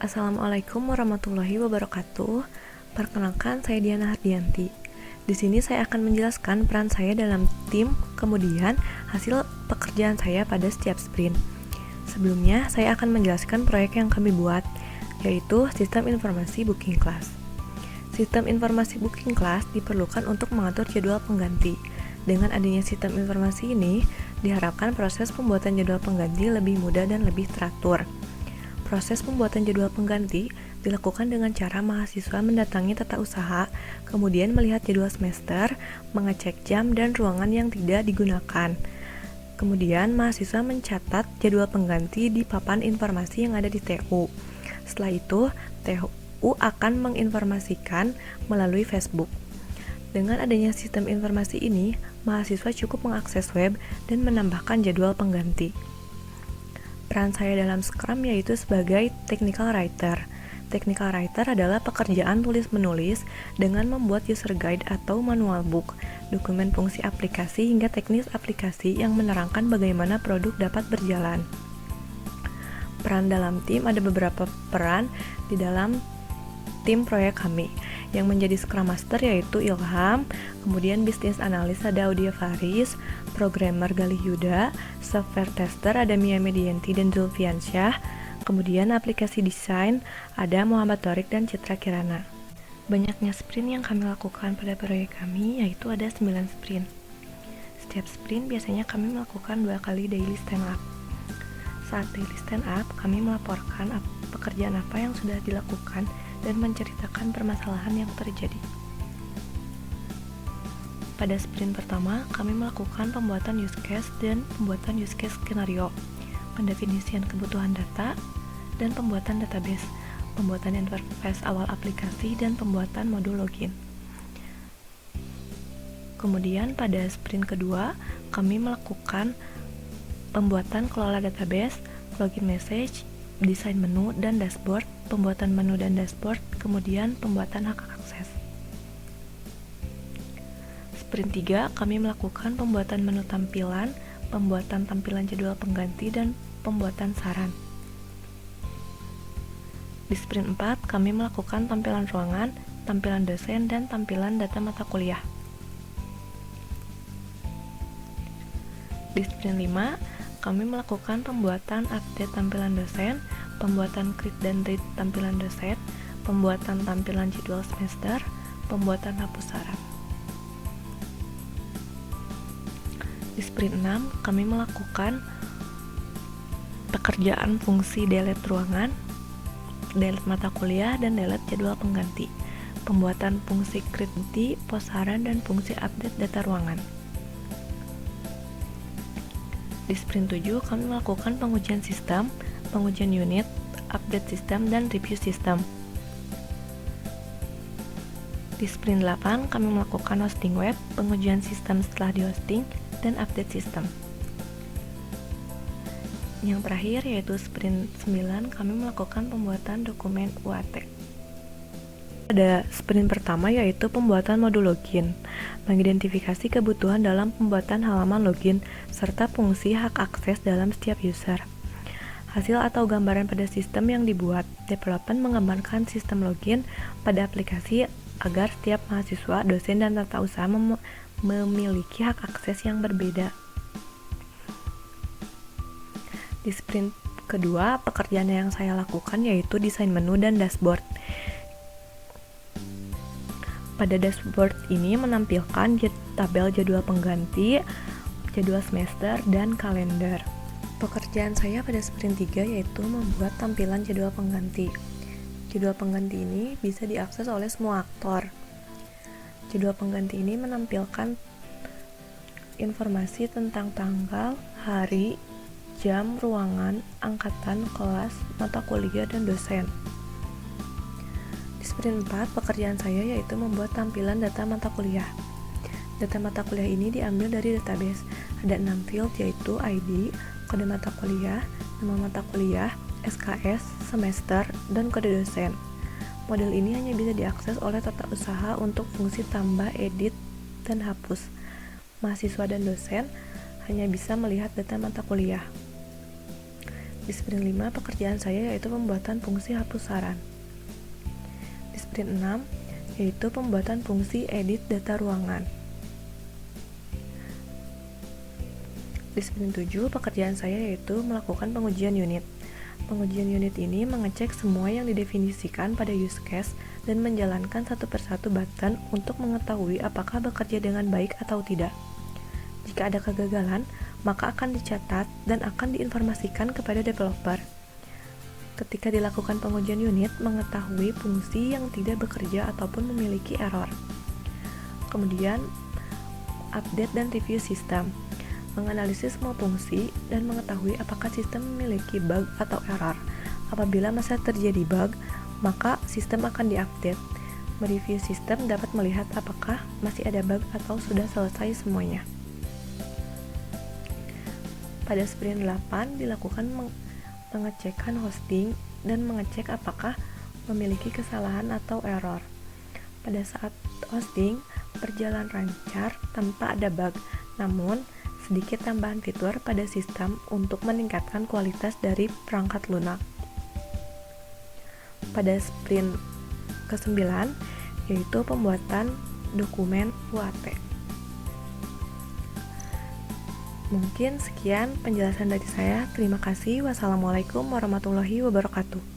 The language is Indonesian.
Assalamualaikum warahmatullahi wabarakatuh. Perkenalkan, saya Diana Hardianti. Di sini saya akan menjelaskan peran saya dalam tim, kemudian hasil pekerjaan saya pada setiap sprint. Sebelumnya, saya akan menjelaskan proyek yang kami buat, yaitu Sistem Informasi Booking Class. Sistem Informasi Booking Class diperlukan untuk mengatur jadwal pengganti. Dengan adanya sistem informasi ini, diharapkan proses pembuatan jadwal pengganti lebih mudah dan lebih teratur. Proses pembuatan jadwal pengganti dilakukan dengan cara mahasiswa mendatangi tata usaha, kemudian melihat jadwal semester, mengecek jam dan ruangan yang tidak digunakan. Kemudian mahasiswa mencatat jadwal pengganti di papan informasi yang ada di TU. Setelah itu, TU akan menginformasikan melalui Facebook. Dengan adanya sistem informasi ini, mahasiswa cukup mengakses web dan menambahkan jadwal pengganti. Peran saya dalam Scrum yaitu sebagai technical writer. Technical writer adalah pekerjaan tulis-menulis dengan membuat user guide atau manual book, dokumen fungsi aplikasi hingga teknis aplikasi yang menerangkan bagaimana produk dapat berjalan. Peran dalam tim ada beberapa peran di dalam tim proyek kami. Yang menjadi Scrum Master yaitu Ilham, kemudian Business Analyst ada Audia Faris, Programmer Galih Yuda, Software Tester ada Mia Medianti dan Zulfiansyah, kemudian Aplikasi Desain ada Muhammad Torik dan Citra Kirana. Banyaknya sprint yang kami lakukan pada proyek kami yaitu ada 9 sprint. Setiap sprint biasanya kami melakukan 2 kali daily stand up. Saat daily stand up, kami melaporkan pekerjaan apa yang sudah dilakukan dan menceritakan permasalahan yang terjadi. Pada sprint pertama, kami melakukan pembuatan use case dan pembuatan use case skenario, pendefinisian kebutuhan data, dan pembuatan database, pembuatan interface awal aplikasi, dan pembuatan modul login. Kemudian pada sprint kedua, kami melakukan pembuatan kelola database, login message, desain menu dan dashboard, pembuatan menu dan dashboard, kemudian pembuatan hak akses. Sprint 3, kami melakukan pembuatan menu tampilan, pembuatan tampilan jadwal pengganti, dan pembuatan saran. Di sprint 4, kami melakukan tampilan ruangan, tampilan dosen, dan tampilan data mata kuliah. Di sprint 5, kami melakukan pembuatan update tampilan dosen, pembuatan create dan read tampilan dosen, pembuatan tampilan jadwal semester, pembuatan hapus saran. Di sprint 6, kami melakukan pekerjaan fungsi delete ruangan, delete mata kuliah, dan delete jadwal pengganti, pembuatan fungsi create, post saran, dan fungsi update data ruangan. Di sprint 7, kami melakukan pengujian sistem, pengujian unit, update sistem, dan review sistem. Di sprint 8, kami melakukan hosting web, pengujian sistem setelah di-hosting, dan update sistem. Yang terakhir yaitu sprint 9, kami melakukan pembuatan dokumen UAT. Pada sprint pertama yaitu pembuatan modul login, mengidentifikasi kebutuhan dalam pembuatan halaman login, serta fungsi hak akses dalam setiap user. Hasil atau gambaran pada sistem yang dibuat, development mengembangkan sistem login pada aplikasi agar setiap mahasiswa, dosen, dan tata usaha memiliki hak akses yang berbeda. Di sprint kedua, pekerjaan yang saya lakukan yaitu desain menu dan dashboard. Pada dashboard ini menampilkan tabel jadwal pengganti, jadwal semester, dan kalender. Pekerjaan saya pada sprint 3 yaitu membuat tampilan jadwal pengganti. Jadwal pengganti ini bisa diakses oleh semua aktor. Jadwal pengganti ini menampilkan informasi tentang tanggal, hari, jam, ruangan, angkatan, kelas, mata kuliah, dan dosen. Di sprint 4, pekerjaan saya yaitu membuat tampilan data mata kuliah. Data mata kuliah ini diambil dari database. Ada 6 field yaitu ID, kode mata kuliah, nama mata kuliah, SKS, semester, dan kode dosen. Model ini hanya bisa diakses oleh tata usaha untuk fungsi tambah, edit, dan hapus. Mahasiswa dan dosen hanya bisa melihat data mata kuliah. Di sprint 5, pekerjaan saya yaitu pembuatan fungsi hapus saran. Di sprint 6, yaitu pembuatan fungsi edit data ruangan. Di sprint 7, pekerjaan saya yaitu melakukan pengujian unit. Pengujian unit ini mengecek semua yang didefinisikan pada use case dan menjalankan satu persatu button untuk mengetahui apakah bekerja dengan baik atau tidak. Jika ada kegagalan, maka akan dicatat dan akan diinformasikan kepada developer. Ketika dilakukan pengujian unit, mengetahui fungsi yang tidak bekerja ataupun memiliki error. Kemudian, update dan review sistem. Menganalisis semua fungsi dan mengetahui apakah sistem memiliki bug atau error. Apabila masih terjadi bug, maka sistem akan diupdate. Mereview sistem dapat melihat apakah masih ada bug atau sudah selesai semuanya. Pada sprint 8 dilakukan pengecekan hosting dan mengecek apakah memiliki kesalahan atau error. Pada saat hosting berjalan lancar tanpa ada bug, namun sedikit tambahan fitur pada sistem untuk meningkatkan kualitas dari perangkat lunak. Pada sprint ke-9, yaitu pembuatan dokumen UAT. Mungkin sekian penjelasan dari saya. Terima kasih. Wassalamualaikum warahmatullahi wabarakatuh.